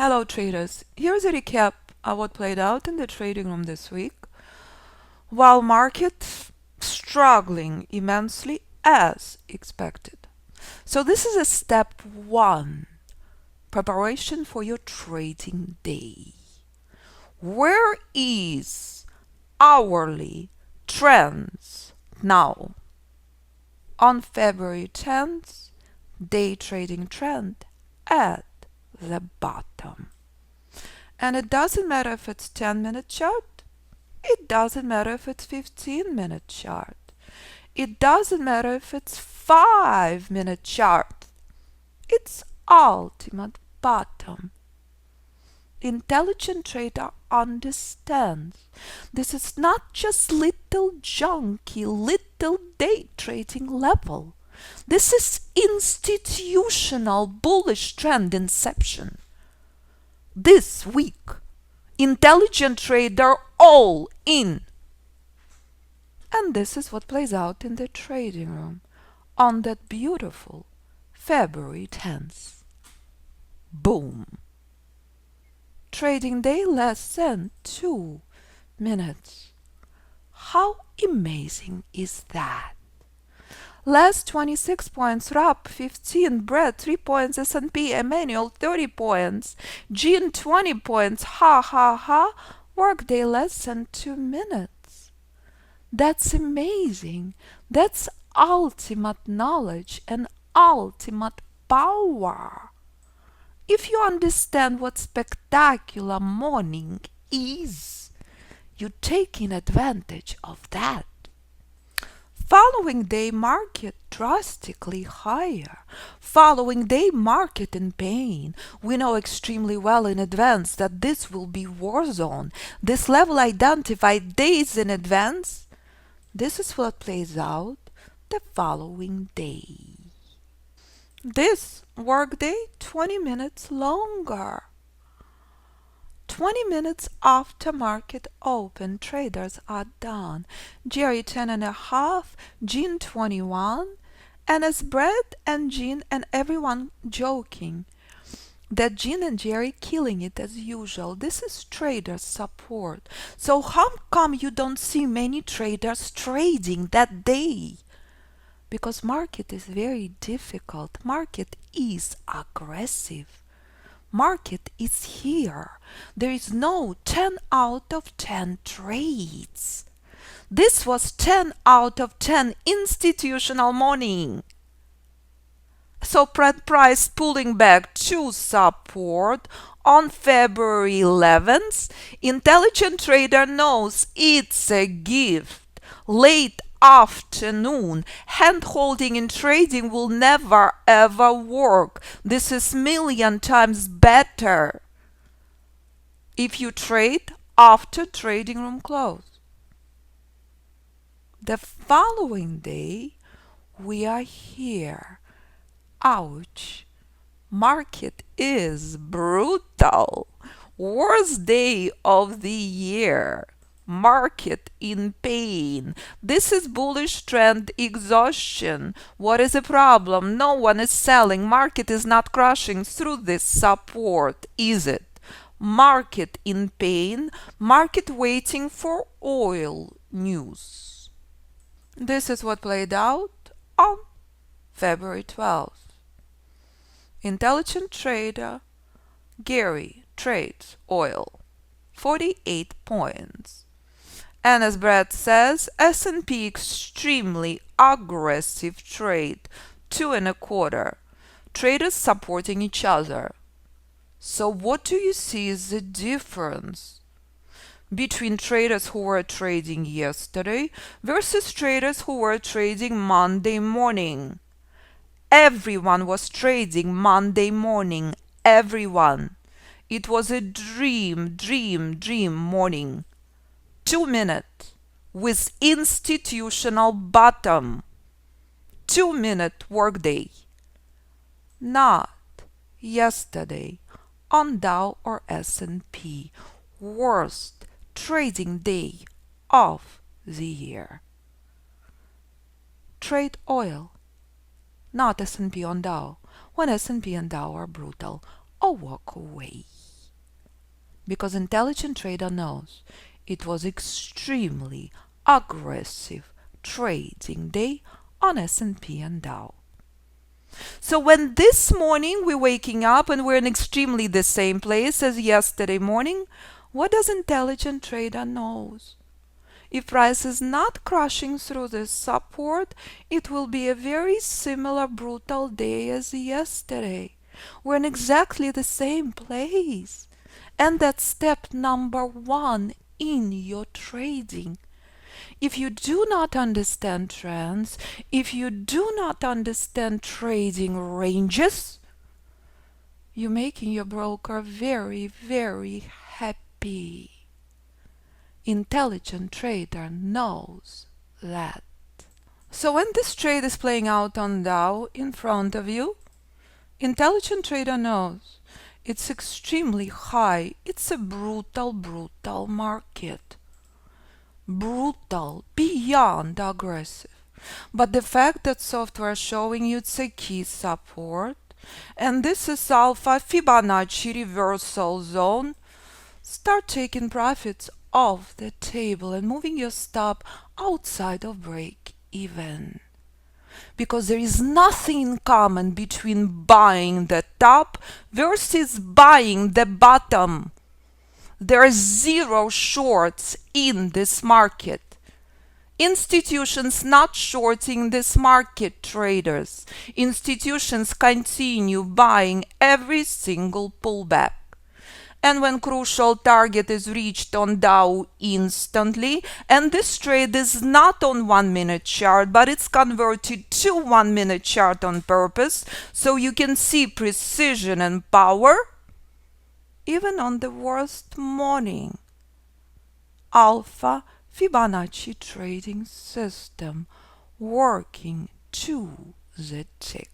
Hello traders, here's a recap of what played out in the trading room this week. While market struggling immensely as expected. So this is a step 1, preparation for your trading day. Where is hourly trends now? On February 10th, day trading trend at the bottom. And it doesn't matter if it's 10-minute chart. It doesn't matter if it's 15-minute chart. It doesn't matter if it's 5-minute chart. It's ultimate bottom. Intelligent trader understands this is not just little junky, little day trading level. This is institutional bullish trend inception. This week, intelligent trader all in. And this is what plays out in the trading room on that beautiful February 10th. Boom. Trading day less than 2 minutes. How amazing is that? Last 26 points, RUP 15, Brett 3 points, S&P, Emmanuel 30 points, Jean 20 points, ha ha ha, workday less than 2 minutes. That's amazing. That's ultimate knowledge and ultimate power. If you understand what spectacular morning is, you're taking advantage of that. Following day market drastically higher. Following day market in pain. We know extremely well in advance that this will be war zone. This level identified days in advance. This is what plays out the following day. This workday 20 minutes longer. 20 minutes after market open, traders are done. Jerry 10.5, Jean 21, and as Brett and Jean and everyone joking that Jean and Jerry killing it as usual. This is trader support. So how come you don't see many traders trading that day? Because market is very difficult. Market is aggressive. Market is here. There is no 10 out of 10 trades. This was 10 out of 10 institutional morning. So price pulling back to support on February 11th. Intelligent trader knows it's a gift. Late afternoon. Hand holding in trading will never ever work. This is million times better if you trade after trading room close. The following day we are here. Ouch. Market is brutal. Worst day of the year. Market in pain. This is bullish trend exhaustion. What is the problem? No one is selling. Market is not crashing through this support, is it? Market in pain. Market waiting for oil news. This is what played out on February 12th. Intelligent trader Gary trades oil, 48 points. And as Brad says, S&P extremely aggressive trade, 2.25. Traders supporting each other. So what do you see is the difference between traders who were trading yesterday versus traders who were trading Monday morning? Everyone was trading Monday morning. Everyone. It was a dream morning. 2 minutes with institutional bottom. 2-minute workday. Not yesterday on Dow or S&P. Worst trading day of the year. Trade oil. Not S&P on Dow. When S&P and Dow are brutal, or walk away. because intelligent trader knows it was extremely aggressive trading day on S&P and Dow. So when this morning we're waking up and we're in extremely the same place as yesterday morning, what does intelligent trader knows? If price is not crashing through this support, it will be a very similar brutal day as yesterday. We're in exactly the same place. And that's step number one in your trading. If you do not understand trends, if you do not understand trading ranges, you're making your broker very, very happy. Intelligent trader knows that. So when this trade is playing out on Dow in front of you, intelligent trader knows it's extremely high. It's a brutal, brutal market. Brutal, beyond aggressive. But the fact that software is showing you it's a key support, and this is alpha Fibonacci reversal zone, start taking profits off the table and moving your stop outside of break even. Because there is nothing in common between buying the top versus buying the bottom. There are zero shorts in this market. Institutions not shorting this market, traders. Institutions continue buying every single pullback. And when crucial target is reached on Dow instantly, and this trade is not on 1 minute chart, but it's converted to 1 minute chart on purpose, so you can see precision and power, even on the worst morning. Alpha Fibonacci trading system working to the tick.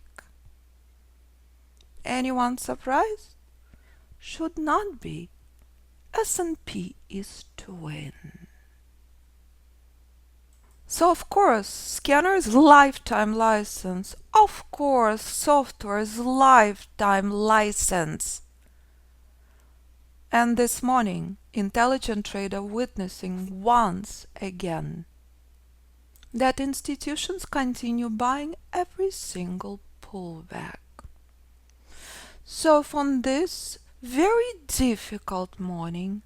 Anyone surprised? Should not be. S&P is to win. So of course, scanner is lifetime license. Of course, software is lifetime license. And this morning, intelligent trader witnessing once again that institutions continue buying every single pullback. So from this very difficult morning,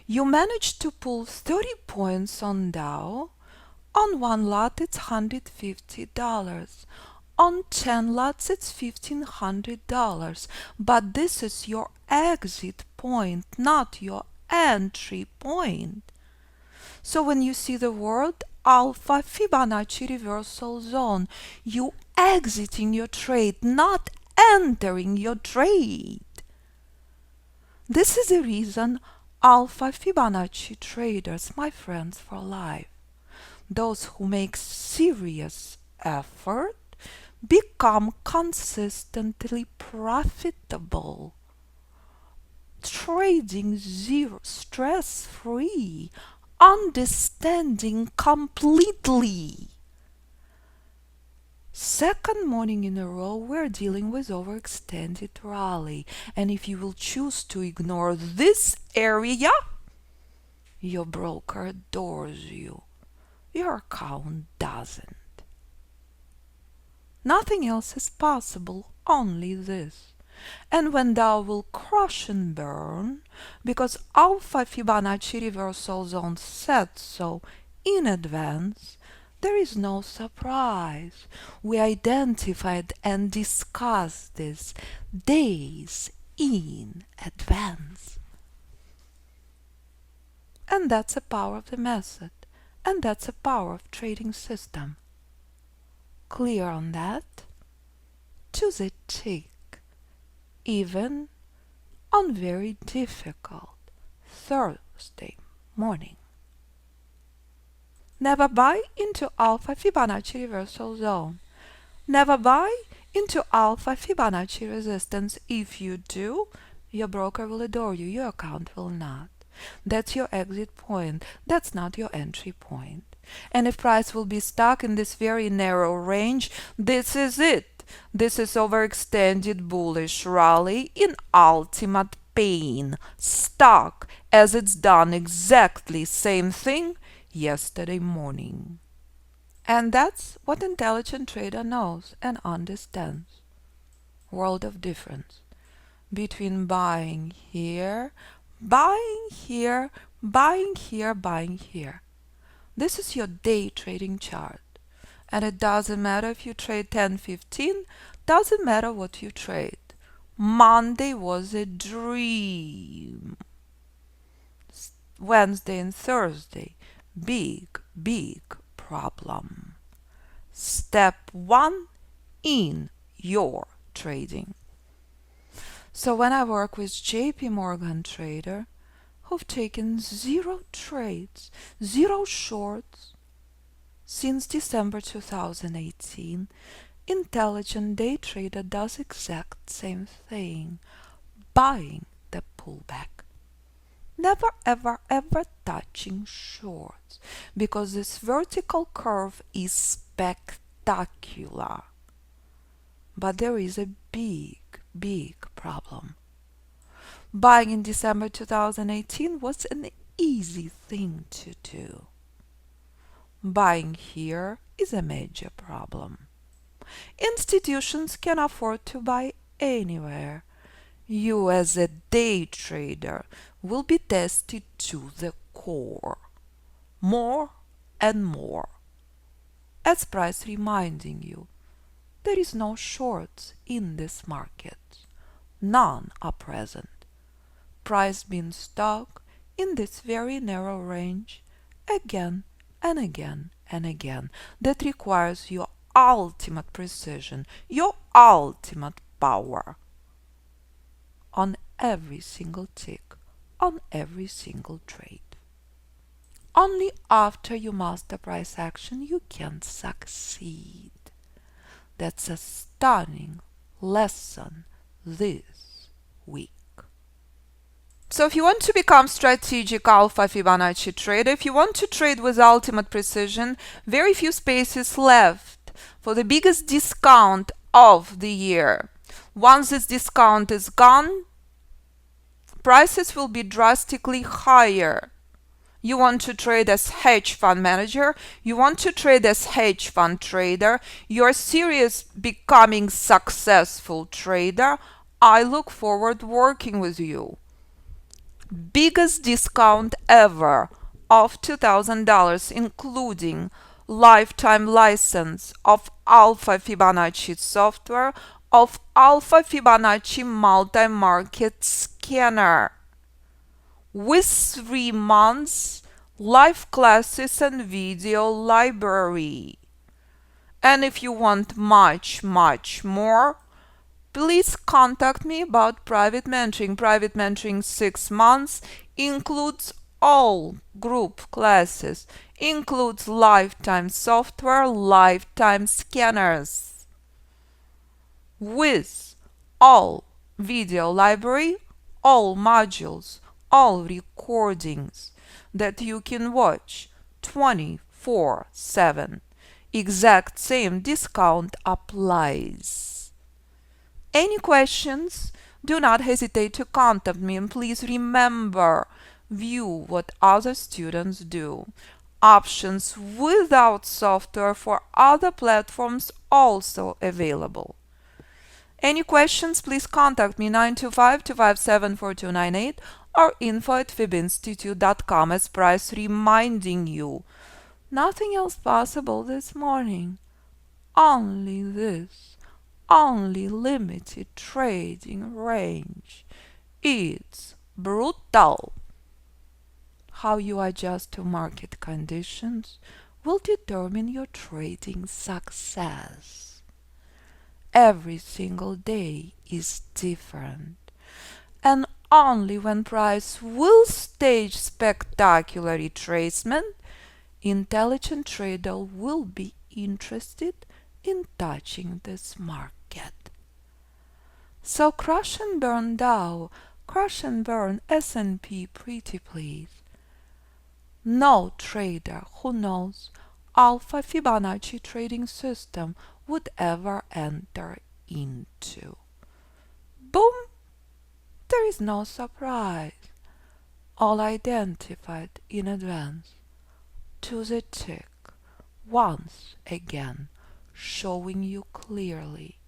you managed to pull 30 points on Dow. On one lot, it's $150. On 10 lots, it's $1,500. But this is your exit point, not your entry point. So when you see the word alpha Fibonacci reversal zone, you exiting your trade, not entering your trade. This is the reason alpha Fibonacci traders, my friends for life, those who make serious effort, become consistently profitable, trading zero, stress-free, understanding completely. Second morning in a row, we're dealing with overextended rally. And if you will choose to ignore this area, your broker adores you. Your account doesn't. Nothing else is possible, only this. And when Dow will crush and burn, because alpha Fibonacci reversal zone said so in advance, there is no surprise. We identified and discussed this days in advance. And that's the power of the method. And that's the power of trading system. Clear on that? To the tick. Even on very difficult Thursday morning. Never buy into alpha Fibonacci reversal zone. Never buy into alpha Fibonacci resistance. If you do, your broker will adore you, your account will not. That's your exit point. That's not your entry point. And if price will be stuck in this very narrow range, this is it. This is overextended bullish rally in ultimate pain. Stuck as it's done exactly same thing yesterday morning. And that's what intelligent trader knows and understands. World of difference between buying here, buying here, buying here, buying here. This is your day trading chart. And it doesn't matter if you trade 10, 15, doesn't matter what you trade. Monday was a dream. Wednesday and Thursday, big, big problem. Step 1 in your trading. So when I work with JP Morgan trader who've taken 0 trades, 0 shorts since December 2018, intelligent day trader does exact same thing, buying the pullback. Never ever ever touching shorts, because this vertical curve is spectacular. But there is a big, big problem. Buying in December 2018 was an easy thing to do. Buying here is a major problem. Institutions can afford to buy anywhere. You as a day trader will be tested to the core, more and more. As price reminding you, there is no shorts in this market. None are present. Price being stuck in this very narrow range again and again and again. That requires your ultimate precision, your ultimate power on every single tick, on every single trade. Only after you master price action you can succeed. That's a stunning lesson this week. So if you want to become strategic alpha Fibonacci trader, if you want to trade with ultimate precision, very few spaces left for the biggest discount of the year. Once this discount is gone, prices will be drastically higher. You want to trade as hedge fund manager, you want to trade as hedge fund trader, you're serious becoming successful trader, I look forward working with you. Biggest discount ever of $2,000, including lifetime license of Alpha Fibonacci software, of Alpha Fibonacci multi-market scanner, with 3 months live classes and video library. And if you want much, much more, please contact me about private mentoring. Private mentoring 6 months includes all group classes, includes lifetime software, lifetime scanners, with all video library, all modules, all recordings that you can watch 24/7. Exact same discount applies. Any questions? Do not hesitate to contact me, and please remember, view what other students do. Options without software for other platforms also available. Any questions, please contact me 925-257-4298 or info@fibinstitute.com, as price reminding you. Nothing else possible this morning. Only this. Only limited trading range. It's brutal. How you adjust to market conditions will determine your trading success. Every single day is different, and only when price will stage spectacular retracement, intelligent trader will be interested in touching this market. So crush and burn Dow, crush and burn S&P, pretty please. No trader who knows Alpha Fibonacci trading system would ever enter into. Boom! There is no surprise. all identified in advance, to the tick, once again, showing you clearly.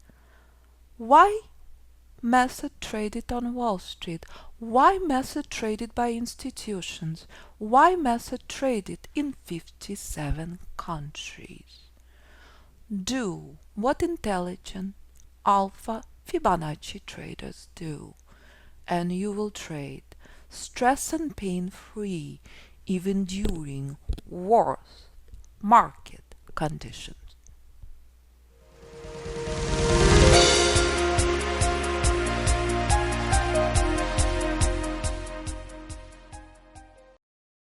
Why method traded on Wall Street? Why method traded by institutions? Why method traded in 57 countries? Do what intelligent alpha Fibonacci traders do, and you will trade stress and pain free even during worse market conditions.